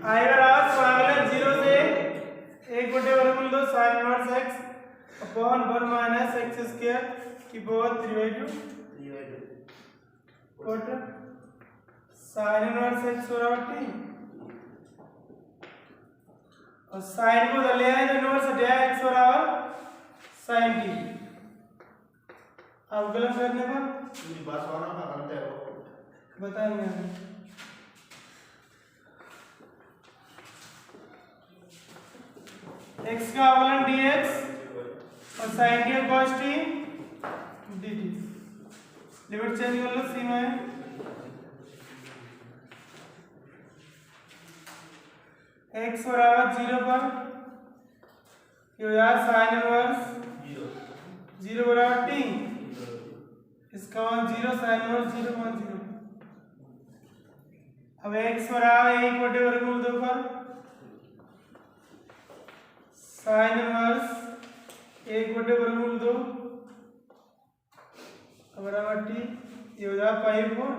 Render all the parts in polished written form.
आएगा राज समाकलन 0 से 1/√2 sin inverse x upon 1 minus x square की power 3/2 cot sin inverse x बराबर t और sin को ले आए तो इनवर्स हटाया x बराबर sin t। अवकलन करने पर पूरी बात सुना ना अंत है वो बताएंगे x का अवकलन dx और sin t cos t dt। Limit change कर लो सीमाएं x बराबर 0 पर ये हो जाएगा sin इनवर्स 0 बराबर t इसका मान 0 sin इनवर्स 0 मान 0। अब x बराबर 1/√2 पर sin इनवर्स 1/√2 बराबर t ये हो जाएगा पाई/4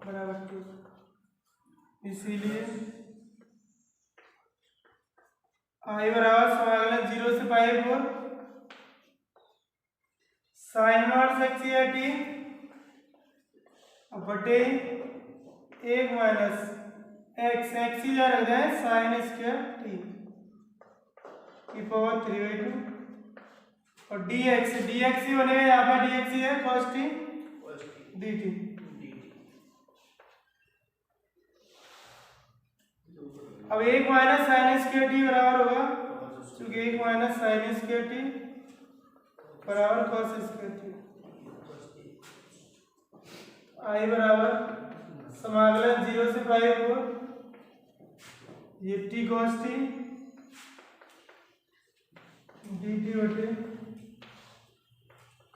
बराबर 2। इसीलिए i बराबर समाकलन 0 से पाई/4 sin इनवर्स x या t और बटे 1 माइनस x ही जा रख जाए sin स्क्वायर t की पावर 3/2 और dx ही बनेगा यहाँ पर dx ही है cos t dt। अब 1 माइनस sin स्क्वायर t बराबर होगा क्योंकि 1 माइनस sin स्क्वायर t बराबर cos स्क्वायर t। i बराबर समाकलन 0 से पाई/4 ये t cos t dt बटे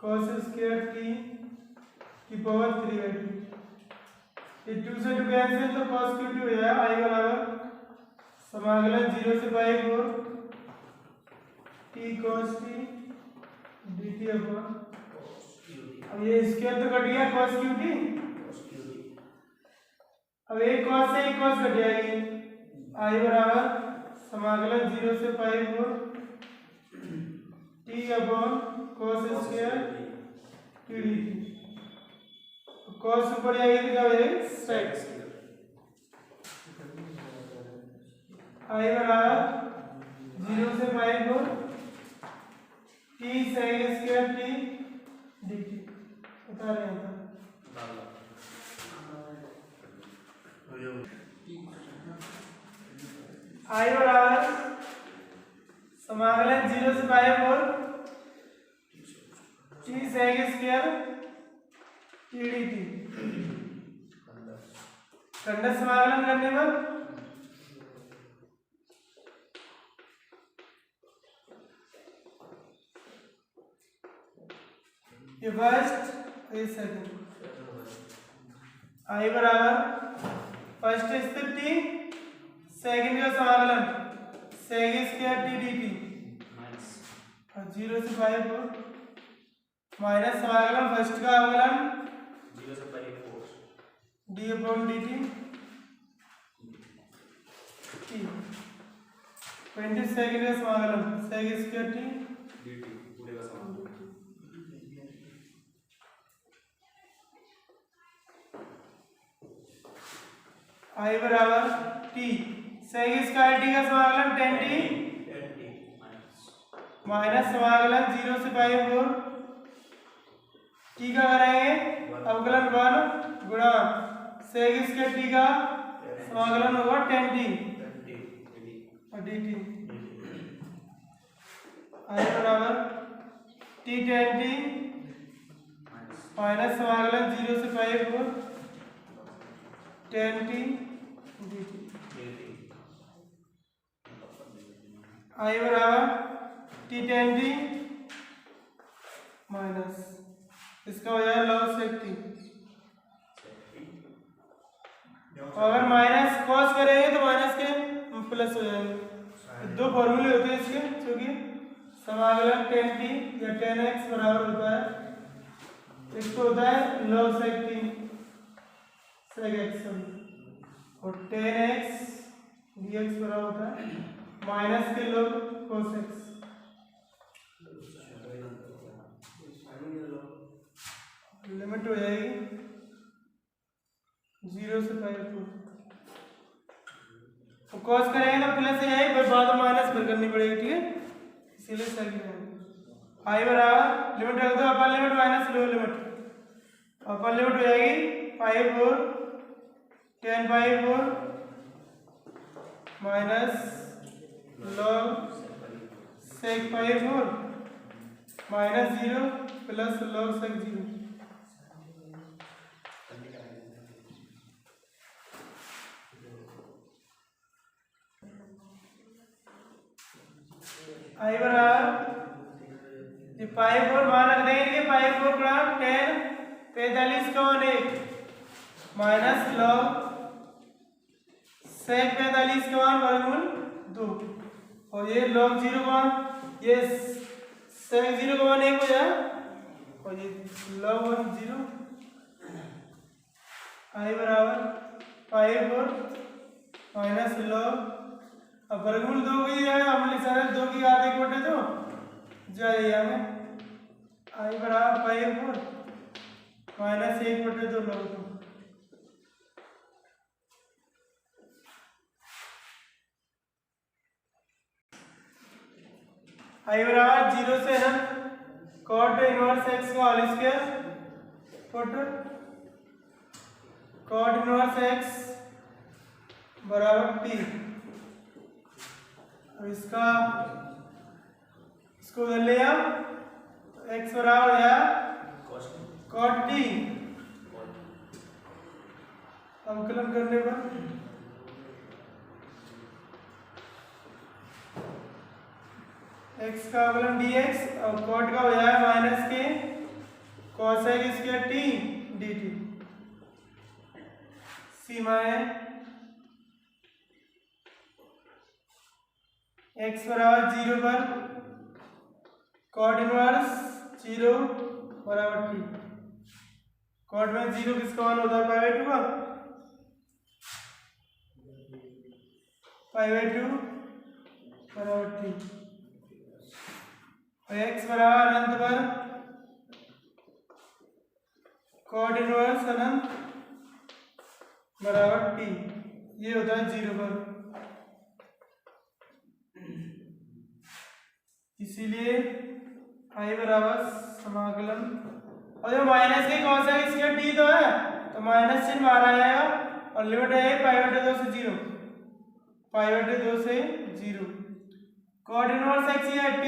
cos स्क्वायर t की पावर 3/2। ये 2 से 2 कैंसिल तो cos क्यूब t हो जाएगा। i बराबर समाकलन 0 से पाई/4 t cos t dt upon अब ये स्क्वायर तो कट गया cos क्यूब t अब एक cos से एक cos कट जाएगी। i बराबर समाकलन 0 से पाई/4 t upon cos square t dt। cos ऊपर जाएगी तो क्या हो जाएगी sec। i बराबर 0 से पाई/4 t sec square t dt बता रहे हैं i बराबर समाकलन 0 से पाई/4 t sec square t dt। खंड समाकलन करने पर ये फर्स्ट ये सेकंड i बराबर फर्स्ट स्थिति सेकंड का समाकलन sec स्क्वायर t dt और 0 से पाई/4 माइनस समाकलन फर्स्ट का अवकलन 0 से पाई/4 d upon dt t 20 second का समाकलन sec स्क्वायर t dt पूरे का समाकलन i बराबर t sec स्क्वायर t का समाकलन 10t माइनस समाकलन 0 से पाई/4 t का करेंगे अवकलन 1 गुणा sec स्क्वायर t का समाकलन होगा 10t और dt। i बराबर t 10t माइनस समाकलन 0 से पाई/4 10t dt। i बराबर t 10t माइनस इसका हो जाएगा log sec t। अगर माइनस cos करेंगे तो माइनस के प्लस हो जाएंगे। दो फॉर्मूले होते हैं इसके क्योंकि समाकलन 10t या 10x बराबर होता है एक तो होता है log sec t sec x और 10x dx बराबर होता है माइनस के log cos x। लिमिट हो जाएगी 0 से पाई 4। तो cos करेंगे तो प्लस है पर बाद में माइनस फिर करनी पड़ेगी, ठीक है, इसीलिए सही है। आई बराबर लिमिट रख दो, upper limit minus lower limit. Upper limit हो जाएगी पाई 4 10 पाई 4 माइनस log sec पाई 4 माइनस 0 प्लस log sec 0। आई बराबर ये पाई 4 मान रख देंगे कि पाई 4 गुणा 10 45 का 1 माइनस log sec 45 का 1 वर्गमूल 2 और ये log 0 का 1 ये sec 0 का 1 1 हो जाए और ये log 1 0। आई बराबर पाई 4 माइनस log अब वर्गमूल 2 की है, हम लिख सकते हैं 2 की घात 1 बटे 2 जाइए हमें आई बराबर पाई 4 माइनस 1 बटे 2 log 2। आई बराबर 0 से है cot इनवर्स x का whole square put cot inverse x बराबर t। अब इसको उधर ले आओ तो x बराबर है cot t। अवकलन करने पर x का अवकलन dx और cot का हो जाएगा माइनस के cosec स्क्वायर t dt। सीमाएं x बराबर 0 पर cot इनवर्स 0 बराबर t। cot में 0 किसका मान होता है पाई बाई 2 का, पाई बाई 2 बराबर t। और x बराबर अनंत पर cot इनवर्स अनंत बराबर t, ये होता है 0 पर। इसीलिए आई बराबर समाकलन और जो माइनस के cosec स्क्वायर t तो है तो माइनस चिन्ह बाहर आ जाएगा और लिमिट है पाई बटे 2 से 0 पाई बटे 2 से 0। cot इनवर्स x है t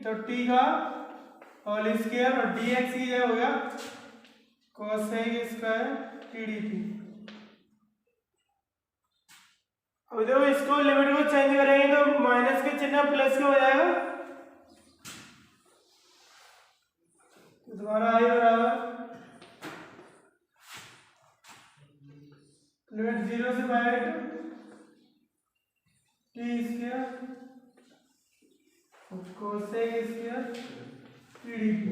तो t का होल स्क्वायर और dx की जगह हो गया cosec स्क्वायर t dt। अब देखो इसको लिमिट को चेंज करेंगे तो माइनस के चिन्ह प्लस का हो जाएगा तो तुम्हारा आई बराबर लिमिट 0 से पाई by 2 t square cosec square t dt।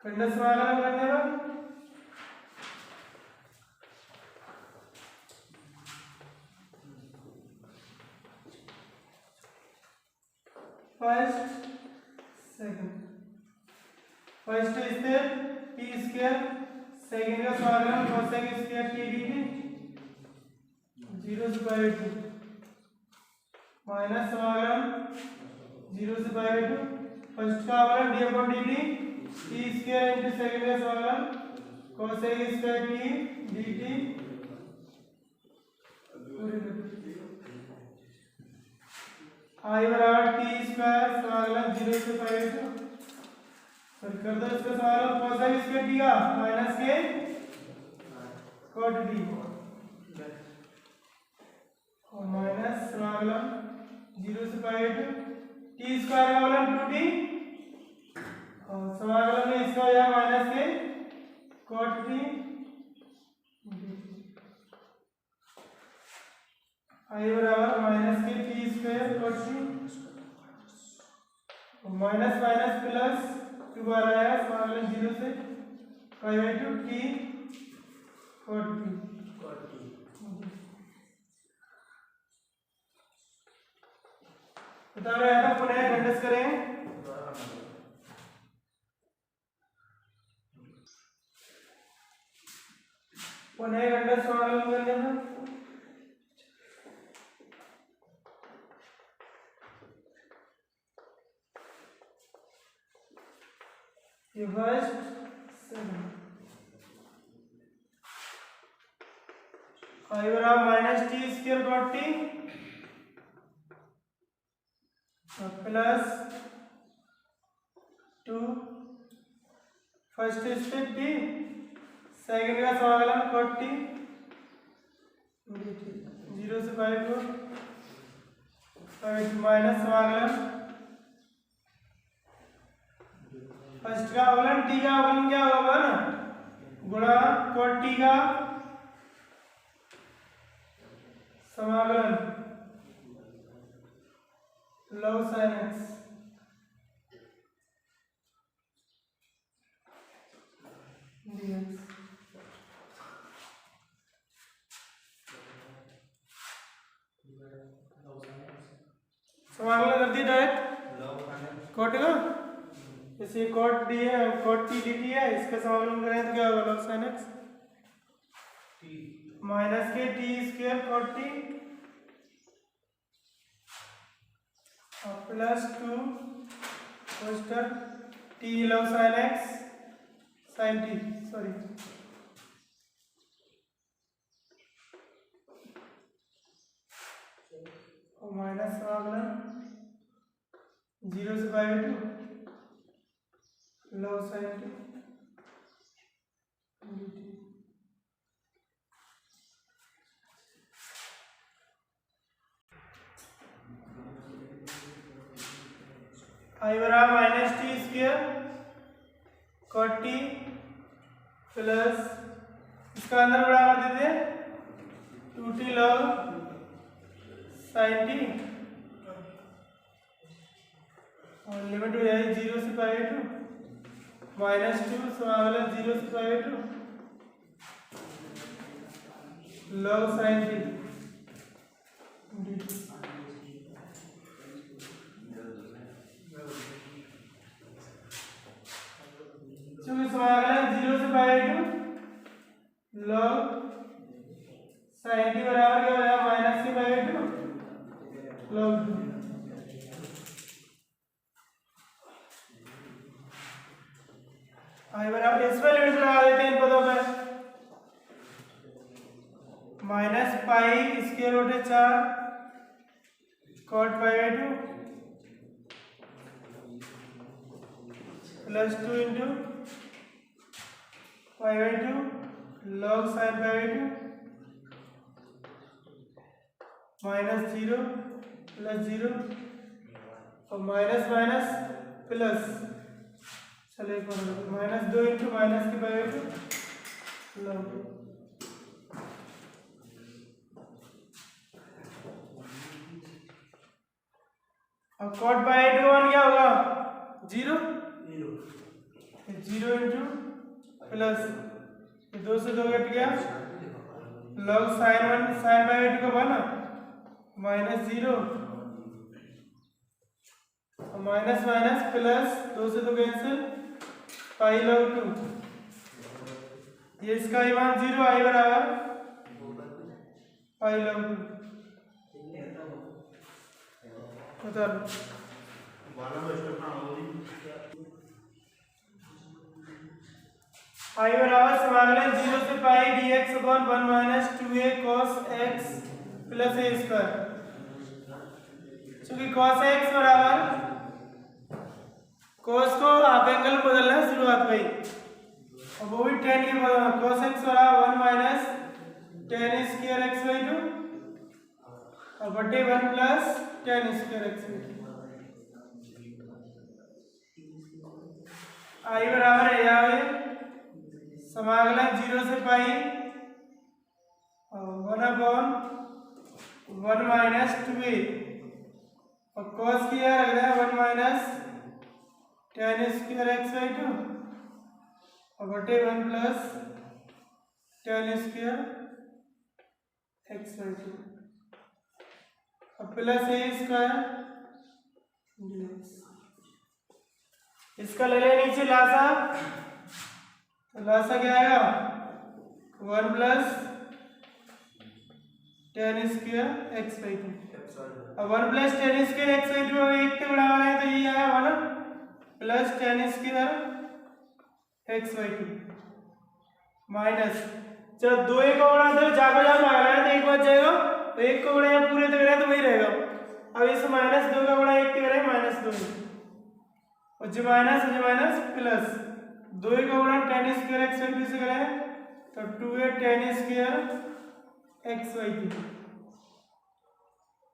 खंड समाकलन करने पर फर्स्ट सेकंड फर्स्ट स्थिर t स्क्वायर सेकंड का समाकलन cosec स्क्वायर t dt 0 से पाई बाई 2 माइनस समाकलन 0 से पाई बाई 2 फर्स्ट का अवकलन d upon dt t square into second का समाकलन cosec square t dt I बराबर t स्क्वायर समाकलन 0 से पाई बाई 2 फिर कर दो इसका समाकलन cosec स्क्वायर t का माइनस के cot t और माइनस समाकलन 0 से पाई बाई 2 t स्क्वायर का अवकलन 2t और समाकलन में इसका हो जाएगा माइनस के cot t आई बराबर माइनस के t square cot t minus minus plus दोबारा आया समाकलन 0 से पाई बाई 2 t cot t। बता रहे हैं तो पुनः खंडस करें। पुनः खंडस समाकलन करने में ये फर्स्ट आई बराबर minus T square cot T plus 2 first step T second का समाकलन कॉट टी 0 से 5 को माइनस समाकलन फर्स्ट का अवकलन टी का अवकलन क्या होगा ना गुणा कॉट टी का समाकलन log sin x dx समाकलन कर दिया डायरेक्ट कॉट का जैसे कॉट डी है कॉट टी डी टी है इसका समाकलन करें तो क्या होगा log sin x माइनस के t square cot T plus 2 कोष्टक t log sin x sin t sorry और माइनस समाकलन 0 से 5 log sin t dt I बराबर minus T square cot T plus इसका अंदर बड़ा कर देते 2t log sin t और लिमिट हो जाएगी 0 से 5 माइनस 2 समाकलन 0 से 5 log sin t dt चूंकि समाकलन 0 से 5 log sin t बराबर क्या हो जाएगा माइनस से 5 log आई बराबर इस पर लिमिट लगा देते हैं इन पदों पर minus pi square root 4 cot pi by 2 plus 2 into pi by 2 log sin pi by 2 minus 0 plus 0 और माइनस माइनस प्लस चलो एक और माइनस 2 इंटू माइनस की पाई बाई 2 log और कॉट पाई 2 वन क्या होगा 0 0 इंटू प्लस 2 से 2 कट गया log sin 1 sin बाई 2 का 1 माइनस 0 माइनस माइनस प्लस 2 से 2 कैंसिल पाई log 2 ये इसका ही मान 0 आई बराबर पाई log 2 बता लो आई बराबर समाकलन 0 से पाई dx upon 1 minus 2a cos x plus a square चूंकि cos x बराबर cos को आप एंगल बदलना है शुरुआत में और वो भी tan के बदल cos x बराबर 1 minus tan square x by 2 और बटे 1 plus tan square x by 2 आई बराबर है यहाँ समाकलन 0 से पाई 1 अपॉन 1 माइनस 2a और cos की यहाँ रख रहे हैं 1 minus tan square x by 2 और बटे 1 plus tan square x by 2 और प्लस a स्क्वायर dx। इसका ले ले नीचे लासा, तो लासा क्या आएगा 1 plus tan square x by to. अब 1 plus tan square x by to एक के बराबर है, तो ये आया 1 plus tan square x by to minus, जब दो एक को बढ़ा दो जाकर जहाँ भाग रहा है तो एक बच जाएगा, तो एक को बढ़ा पूरे तक रहे तो वही रहेगा। अब इस माइनस दो का बढ़ा एक तक रहे माइनस दो, और जो माइनस प्लस दो का बढ़ा ten square x by to से करें तो 2a ten square x by two,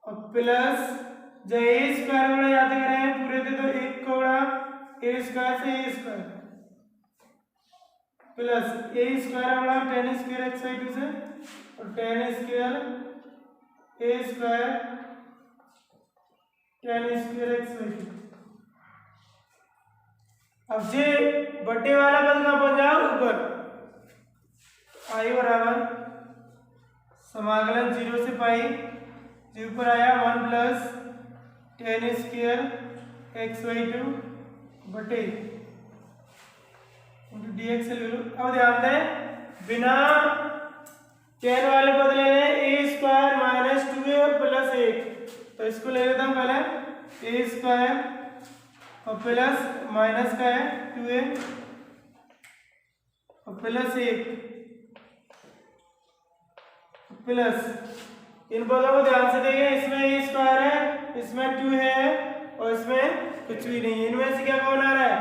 और प्लस जब ए स्क्वायर बढ़ा जाते करें पूरे थे तो एक को बढ़ा ए स्क्वायर से ए स्क्वायर प्लस ए स्क्वायर बढ़ा ten square x by to से, और ten square A square ten square x by to. अब जे बटे वाला पद कहाँ पहुंच जाओ ऊपर, आई बराबर समाकलन 0 से पाई, जो ऊपर आया 1 plus tan square x by to बटे dx से ले लो। अब ध्यान दें बिना टेन वाले पद ले लें ए स्क्वायर माइनस 2a प्लस 1, तो इसको ले लेता हूँ पहले ए स्क्वायर और प्लस माइनस का है 2a और प्लस 1 प्लस इन पदों को ध्यान से देखें, इसमें ए स्क्वायर है, इसमें 2 है और इसमें कुछ भी नहीं है। इनमें से क्या कौन आ रहा है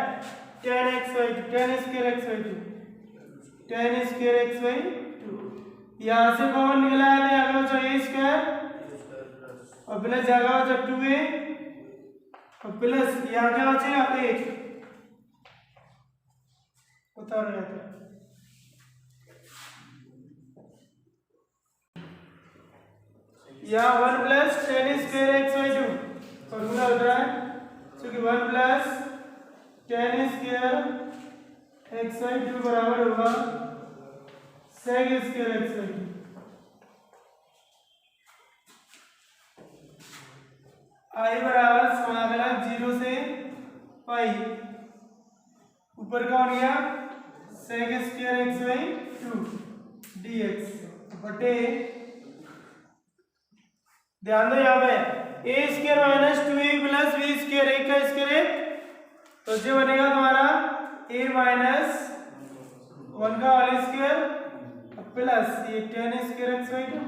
ten x by to, ten square x by to, ten square x by to. यहाँ से कौन निकला है तो यहाँ का ए स्क्वायर और प्लस जाएगा बचा 2a और प्लस यहाँ क्या बचेगा 1 उतार जाता है। यहाँ 1 plus tan square x by two formula होता है, क्योंकि 1 plus tan square x by two बराबर होगा sec square x by two. I बराबर समाकलन 0 से पाई, ऊपर का हो गया sec square x by two dx बटे, ध्यान दो यहाँ पे a square minus 2a plus b square, एक का स्क्वायर एक, तो जो बनेगा तुम्हारा a माइनस 1 का होल स्क्वायर प्लस ये ten square x by two,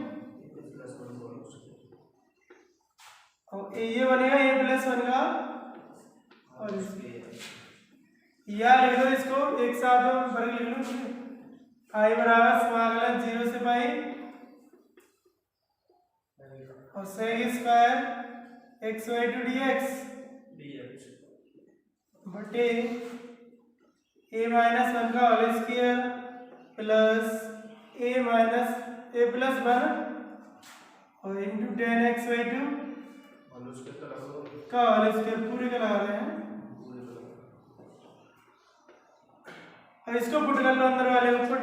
और ये बनेगा a प्लस 1 का होल स्क्वायर। या लिख दो इसको एक साथ वर्ग लिख लो। आई बराबर समाकलन 0 से पाई और sec square x by two dx बटे a माइनस 1 का whole square plus a minus a plus 1 और into tan x by two का होल स्क्वायर, पूरे का लगा रहे हैं। और इसको पुट कर लो अंदर वाले ऊपर,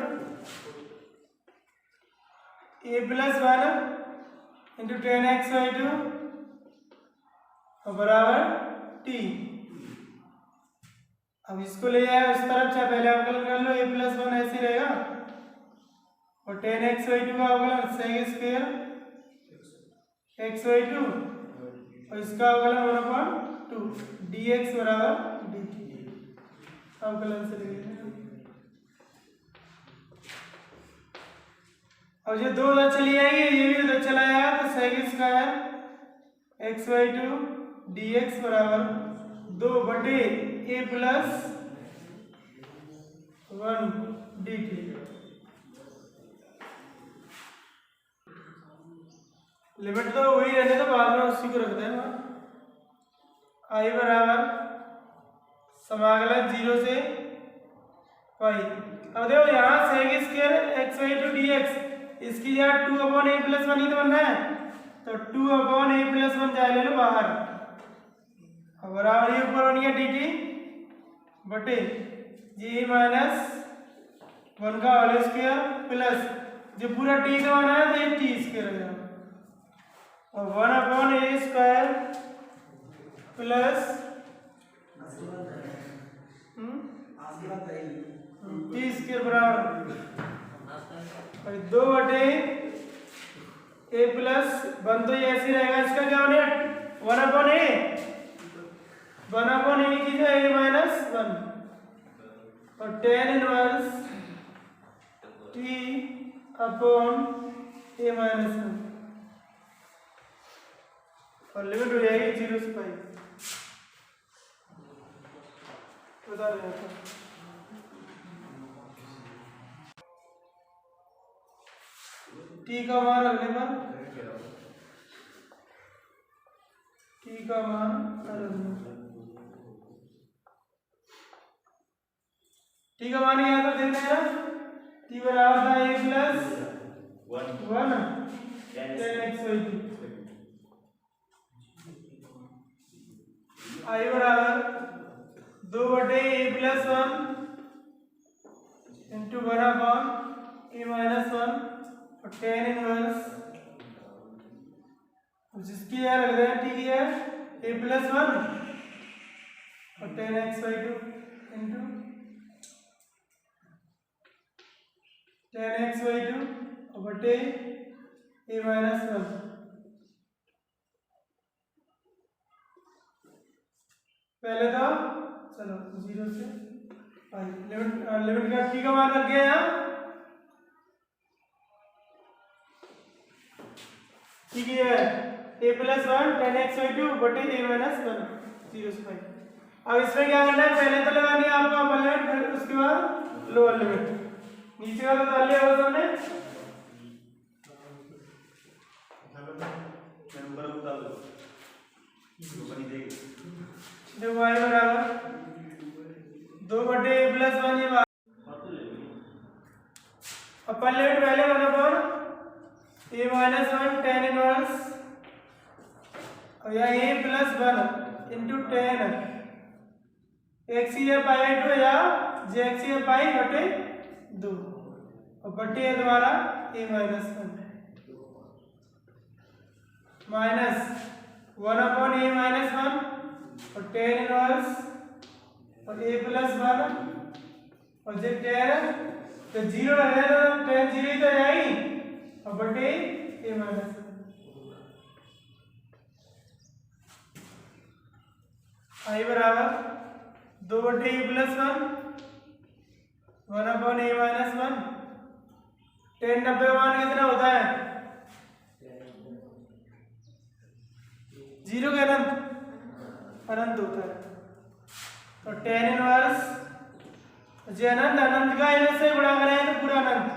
a plus 1 into tan x by two और बराबर t। अब इसको ले जाए उस तरफ, चाहे पहले अवकलन कर लो, a प्लस 1 ऐसे रहेगा और टेन एक्स बाई टू का अवकलन sec square x by two और इसका अवकलन 1/2 dx बराबर dt, अवकलन से ले। और जो दो उधर चली जाएगी ये भी उधर चला जाएगा, तो sec square x by two dx बराबर 2 बटे a प्लस 1 dt। लिमिट तो वही रहने तो बाद में उसी को रखते हैं। आई बराबर समाकलन 0 से पाई। अब देखो यहाँ sec square x by two dx, इसकी जगह 2/a प्लस 1 ही तो बनना है, तो 2/a प्लस 1 जाए ले लो बाहर, बराबर ये ऊपर बन गया dt बटे जी माइनस 1 का होल स्क्वायर प्लस जो पूरा t का बना है तो ये t स्क्वायर हो जाएगा और 1/a square plus 2/a plus 1 तो ये ऐसे रहेगा, इसका क्या होने 1/a की जो a माइनस 1 और tan inverse t upon a minus 1 और लिमिट हो जाएगी 0 से पाई। बता रहे हैं t का मान रखने पर t का मान t का मान क्या था देखते हैं t बराबर था a plus 1 tan x/2 i बराबर 2/a plus 1 into 1/a minus 1 और tan इनवर्स जिसकी है लग रहा है t है a प्लस 1 और tan x/2 into tan x/2 और बटे a माइनस 1। पहले तो चलो 0 से पाई लिमिट का t का मान रख गया यहाँ, ठीक है a प्लस 1 tan x/2 बटे a माइनस 1 0 से पाई। अब इसमें क्या करना है, पहले तो लगानी है आपको अपर लिमिट, फिर उसके बाद लोअर लिमिट। नीचे का तो डाल लिया होगा सबने, नंबर बता दो बनी देगी जो y बराबर 2/a प्लस 1 ये अपर लिमिट पहले 1/a माइनस 1 tan इनवर्स और यहाँ a plus 1 into tan x या पाई 2 या jx या पाई बटे 2 और बटे है तुम्हारा a minus 1 minus 1/a minus 1 और tan इनवर्स और a प्लस 1 और जो tan तो 0 रहेगा तो tan 0 ही तो जाएगी और बटे a माइनस 1 i बराबर 2/a plus 1 1/a minus 1 tan 90 मान कितना होता है 0 का अनंत होता है और tan इनवर्स जो अनंत अनंत का इनवर्स से बड़ा करें तो पूरा अनंत,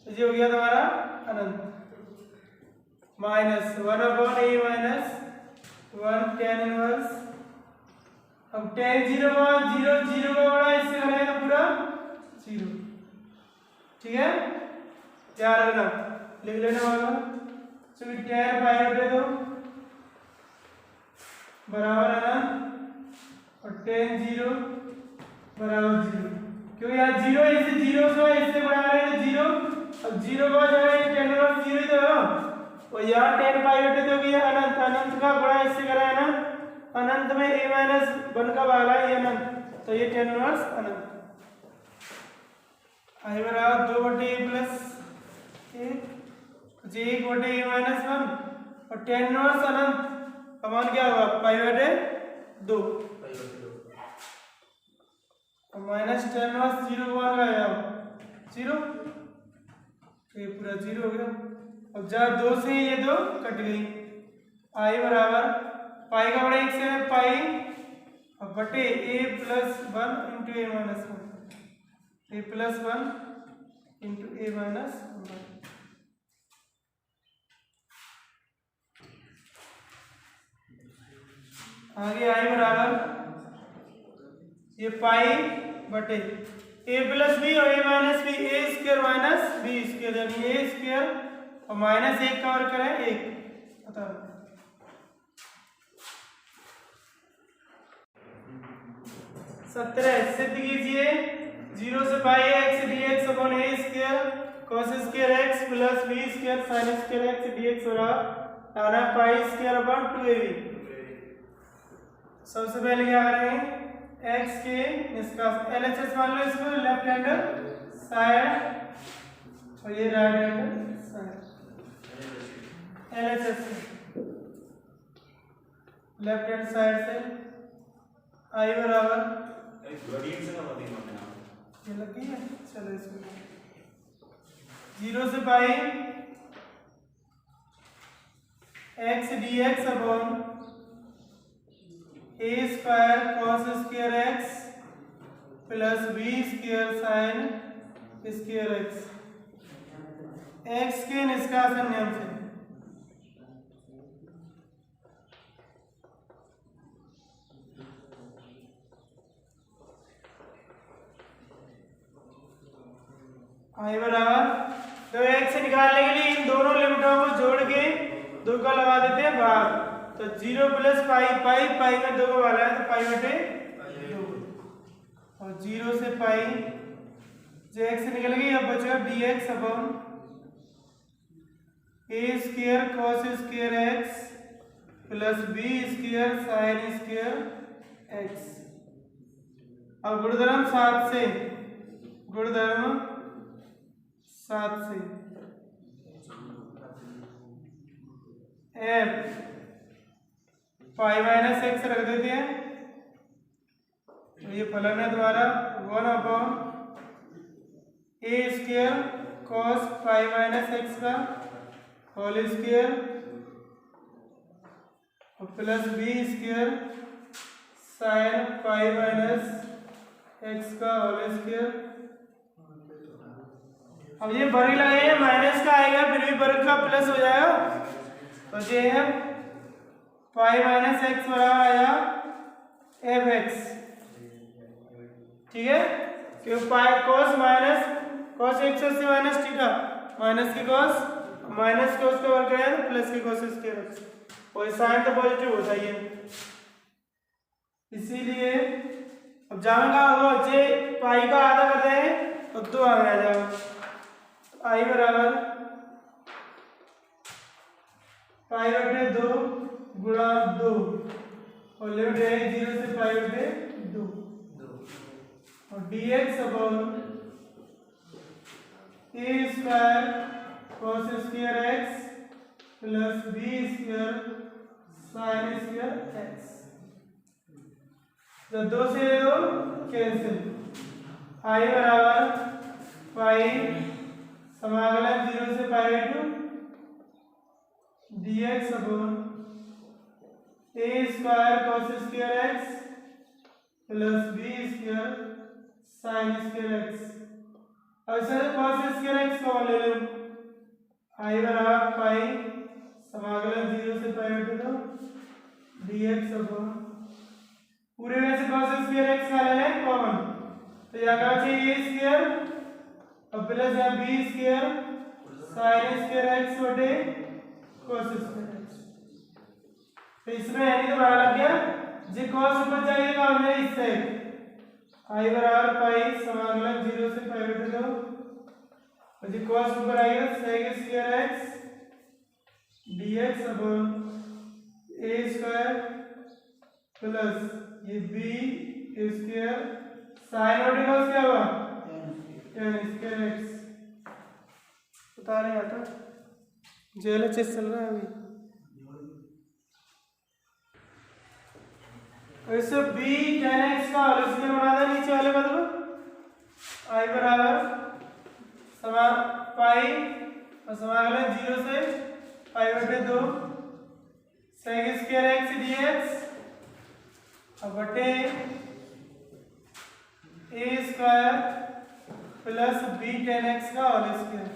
तो ये हो गया तुम्हारा अनंत minus 1/a minus 1 tan inverse. अब tan 0 का बड़ा इससे करें तो पूरा 0, ठीक है याद रखना, लिख लेना वाला चलिए tan पाई बटे 2 बराबर अनंत और tan 0 बराबर 0, क्योंकि यहाँ 0 इससे 0 से इससे बड़ा है तो 0, अब 0 का जो है tan इनवर्स 0 ही तो है और यहाँ tan पाई बटे 2 की अनंत अनंत का बड़ा इससे करा है ना, अनंत में a माइनस 1 का वाला है ये अनंत, तो ये tan इनवर्स अनंत i बराबर 2/a प्लस 1 1/a माइनस 1 और tan इनवर्स अनंत का मान क्या होगा पाई बटे 2 और माइनस tan इनवर्स 0 का मान क्या आया 0, तो ये पूरा 0 हो गया। अब जब 2 से ये 2 कट गई, i बराबर पाई का बड़ा 1 से है पाई और बटे a plus 1 into a minus 1 a plus 1 into a minus 1 आगे i बराबर ये पाई बटे a प्लस बी और a minus B a square minus B square यानी a स्क्वायर और माइनस 1 का वर्ग करें 1 बताओ 17 सिद्ध कीजिए 0 से पाई x dx upon a square cos square x plus b square sin square x dx बराबर आना पाई स्क्वायर अपॉन 2ab। सबसे पहले क्या करेंगे x के निष्कास LHS मान लो इसको लेफ्ट हैंड साइड और ये राइट हैंड साइड LHS से लेफ्ट हैंड साइड से I बराबर ग्रेडियंट से का बताइए मैंने ये लगी है। चलो इसको 0 से पाई x dx upon a square cos square x plus b square sin square x के निष्कासन नियम से I बराबर तो x से निकालने के लिए इन दोनों लिमिटों को जोड़ के 2 का लगा देते हैं बाहर। तो 0 प्लस पाई पाई पाई में 2 को वाला है तो पाई बटे 2 और 0 से पाई जो x से निकल गई अब बचेगा dx upon a square cos square x plus b square sin square x। अब गुणधर्म 7 से f पाई माइनस x रख देते हैं तो ये फलन है तुम्हारा 1 upon a square cos pi minus x का होल स्क्वायर और plus b square sin pi minus x का होल स्क्वायर। अब ये वर्ग लगाएंगे माइनस का आएगा फिर भी वर्ग का प्लस हो जाएगा तो ये है पाई माइनस एक्स बराबर आया एफ एक्स। ठीक है क्योंकि pi cos minus cos x से माइनस थीटा माइनस की कॉस माइनस कॉस का वर्ग करें तो प्लस की कॉस स्क्वायर एक्स और साइन तो पॉजिटिव होता ही है इसीलिए अब जाएगा वो जे पाई का आधा कर रहे हैं तो 2 आगे आ जाएगा आई बराबर पाई बटे 2 गुणा 2 और लिमिट है 0 से पाई बटे 2 और dx upon a square cos square x plus b square sin square x। तो 2 से 2 कैंसिल आई बराबर पाई समाकलन 0 से पाई 2 dx upon a square cos square x plus b square sin square x। अब सर cos स्क्वायर x को ले लो i बराबर पाई समाकलन 0 से पाई 2 dx अपॉन पूरे में से cos स्क्वायर x का ले लें कॉमन तो यहाँ का चाहिए a स्क्वायर और प्लस है b square sin square x बटे cos स्क्वायर x। तो इसमें यानी तो बाहर लग गया जी cos ऊपर जाएगा हमने इससे i बराबर पाई समाकलन 0 से पाई बटे 2 और जी cos ऊपर आएगा sec square x dx upon a square plus ये b स्क्वायर sin और cos क्या हुआ tan स्क्वायर x। बता रहे आता JLHS चल रहा है अभी वैसे b tan x का होल स्क्वायर बना दे नीचे वाले पद को i बराबर समा पाई और समाकलन 0 से पाई बटे 2 sec स्क्वायर x dx और बटे a square plus b tan x का whole square.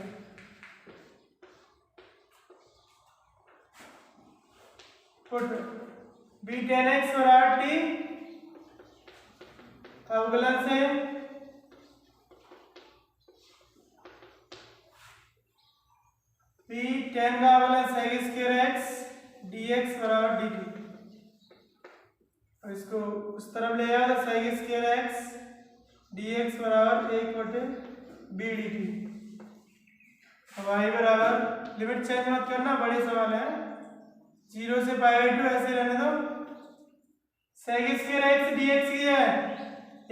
Put b tan x बराबर t अवकलन से b tan का अवकलन sec स्क्वायर x dx बराबर dt और इसको उस तरफ ले जाओ तो sec स्क्वायर x dx बराबर 1 बटे b dt। अब y बराबर लिमिट चेंज मत करना बड़े सवाल है 0 से पाई 2 ऐसे रहने दो sec स्क्वायर x dx की है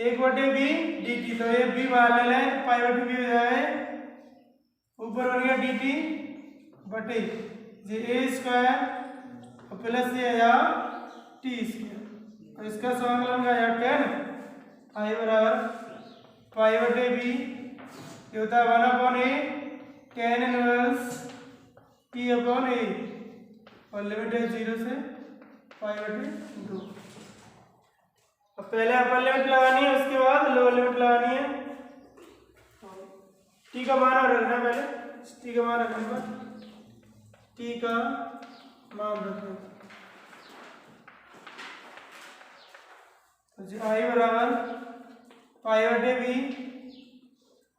1 बटे b dt तो ये b बाहर ले लें पाई बटे b हो जाए ऊपर हो गया डी टी बटे ये ए स्क्वायर और प्लस ये आया टी स्क्वायर और इसका समाकलन का आया 10 आई बराबर पाई बटे बी ये होता है 1/a tan inverse t upon a और लिमिट है 0 से पाई बटे 2। अब पहले अपर लिमिट लगानी है उसके बाद लोअर लिमिट लगानी है। टी का मान रखना है पहले टी का मान रखने पर टी का मान रखना आई बराबर पाई बटे B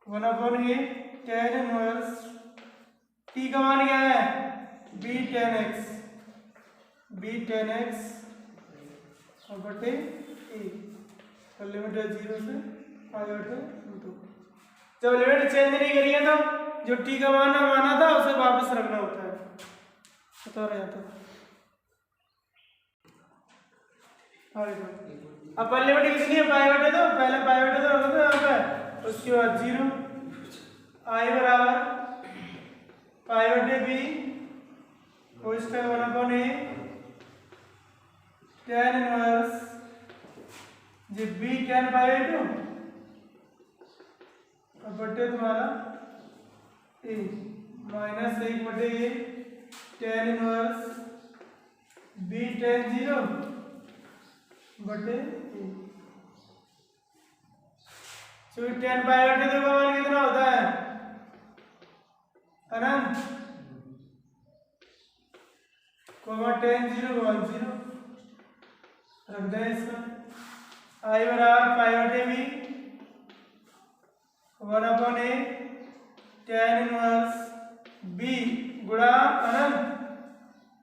1/a tan inverse T का मान क्या है b tan x और बटे ए और लिमिट है 0 से पाई बटे 2। जब लिमिट चेंज नहीं करी है तो जो टी का मान माना था उसे वापस रखना होता है बता रहा था। अब पहले लिमिट कितनी है पाई बटे 2 पहले पाई बटे 2 रखो यहाँ पे उसके बाद 0 आई बराबर पाई बटे b whole square 1/a tan inverse जी बी tan पाई बाई 2 और बटे तुम्हारा a minus 1/a tan inverse b tan 0 बटे ए। तो tan पाई बटे 2 का मान कितना होता है अनंत कोमा tan 0 1 0 रख दें इसका आई बराबर पाई बटे B 1/a tan inverse b गुणा अनंत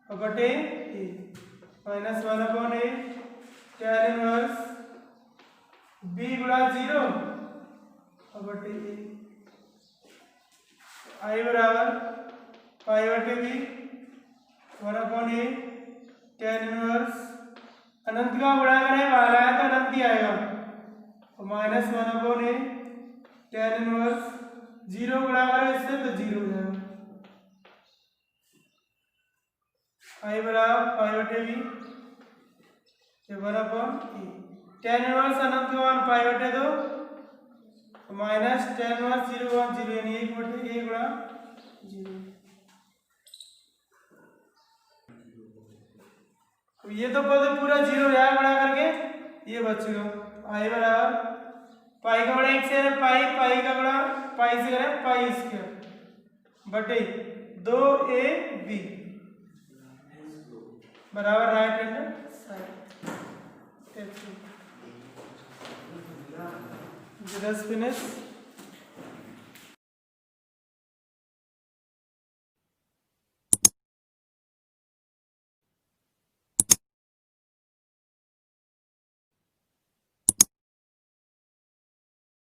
और बटे a minus 1/a tan inverse b गुणा 0 और बटे ए आई बराबर पाई बटे बी 1/a tan इनवर्स अनंत का गुणा करें बाहर आया तो अनंत ही आएगा और माइनस 1/a tan इनवर्स 0 गुणा करें इससे तो 0 हो जाएगा आई बराबर पाई बटे बी 1/a tan इनवर्स अनंत का मान पाई बटे 2 माइनस tan इनवर्स 0 यानी 1/a गुणा 0। ये तो पद पूरा 0 है बड़ा करके ये बचेगा आई बराबर पाई का बड़ा 1 से पाई पाई का बड़ा पाई से करें पाई स्क्वायर बटे 2ab बराबर right hand side. Just finish.